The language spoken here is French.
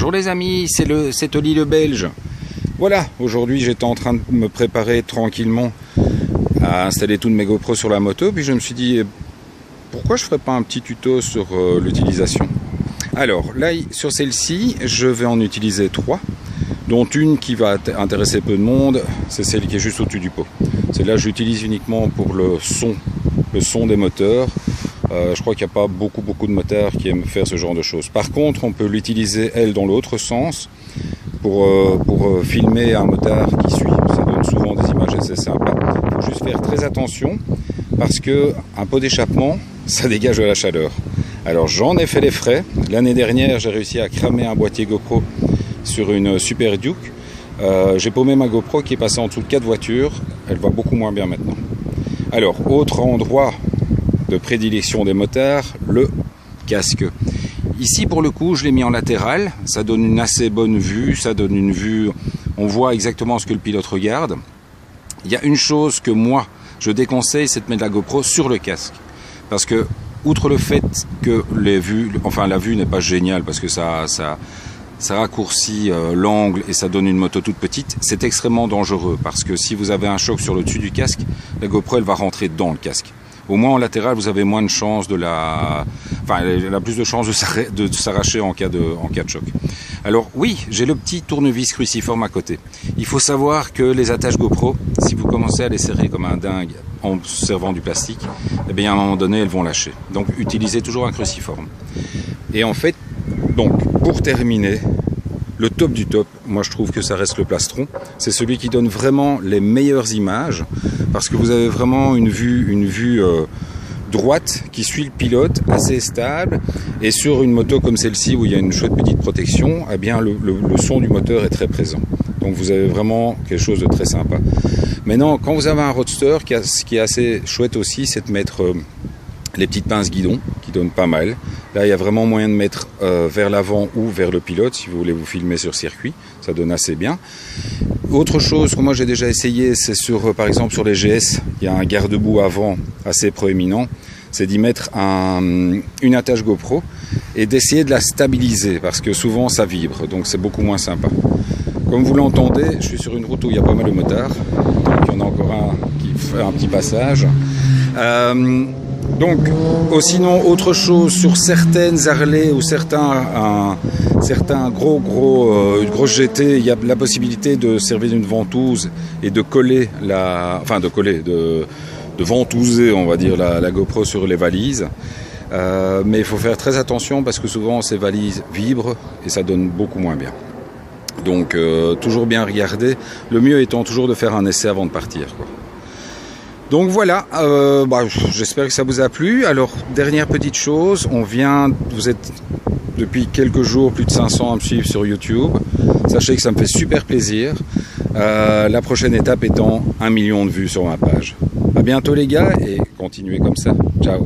Bonjour les amis, c'est Oli le Belge. Voilà, aujourd'hui j'étais en train de me préparer tranquillement à installer toutes mes GoPros sur la moto, puis je me suis dit pourquoi je ferais pas un petit tuto sur l'utilisation. Alors là, sur celle-ci, je vais en utiliser 3, dont une qui va intéresser peu de monde, c'est celle qui est juste au-dessus du pot. Celle-là, j'utilise uniquement pour le son des moteurs. Je crois qu'il n'y a pas beaucoup de moteurs qui aiment faire ce genre de choses. Par contre, on peut l'utiliser, elle, dans l'autre sens, pour filmer un motard qui suit. Ça donne souvent des images assez sympas. Il faut juste faire très attention, parce que un pot d'échappement, ça dégage de la chaleur. Alors j'en ai fait les frais. L'année dernière, j'ai réussi à cramer un boîtier GoPro sur une Super Duke. J'ai paumé ma GoPro qui est passée en dessous de 4 voitures. Elle va beaucoup moins bien maintenant. Alors, autre endroit de prédilection des motards, le casque. Ici, pour le coup, je l'ai mis en latéral. Ça donne une assez bonne vue. Ça donne une vue... On voit exactement ce que le pilote regarde. Il y a une chose que moi, je déconseille, c'est de mettre la GoPro sur le casque. Parce que, outre le fait que la vue n'est pas géniale, parce que ça raccourcit l'angle et ça donne une moto toute petite, c'est extrêmement dangereux. Parce que si vous avez un choc sur le dessus du casque, la GoPro, elle va rentrer dans le casque. Au moins en latéral, vous avez moins de chances elle a plus de chances de s'arracher en cas de choc. Alors oui, j'ai le petit tournevis cruciforme à côté. Il faut savoir que les attaches GoPro, si vous commencez à les serrer comme un dingue en servant du plastique, eh bien à un moment donné, elles vont lâcher. Donc utilisez toujours un cruciforme. Et en fait, donc pour terminer, le top du top, moi je trouve que ça reste le plastron. C'est celui qui donne vraiment les meilleures images, parce que vous avez vraiment une vue droite qui suit le pilote, assez stable. Et sur une moto comme celle-ci, où il y a une chouette petite protection, eh bien le son du moteur est très présent. Donc vous avez vraiment quelque chose de très sympa. Maintenant, quand vous avez un roadster, ce qui est assez chouette aussi, c'est de mettre les petites pinces guidon, qui donnent pas mal. Là, il y a vraiment moyen de mettre vers l'avant ou vers le pilote, si vous voulez vous filmer sur circuit. Ça donne assez bien. Autre chose que moi j'ai déjà essayé, c'est par exemple sur les GS, il y a un garde-boue avant assez proéminent. C'est d'y mettre une attache GoPro et d'essayer de la stabiliser, parce que souvent ça vibre, donc c'est beaucoup moins sympa. Comme vous l'entendez, je suis sur une route où il y a pas mal de motards. Donc il y en a encore un qui fait un petit passage. Donc, sinon, autre chose, sur certaines Harley ou certains une grosse GT, il y a la possibilité de servir d'une ventouse et de coller de ventouser, on va dire, la GoPro sur les valises. Mais il faut faire très attention, parce que souvent ces valises vibrent et ça donne beaucoup moins bien. Donc, toujours bien regarder. Le mieux étant toujours de faire un essai avant de partir, quoi. Donc voilà, j'espère que ça vous a plu. Alors, dernière petite chose, vous êtes depuis quelques jours plus de 500 à me suivre sur YouTube. Sachez que ça me fait super plaisir. La prochaine étape étant 1 million de vues sur ma page. À bientôt les gars, et continuez comme ça. Ciao.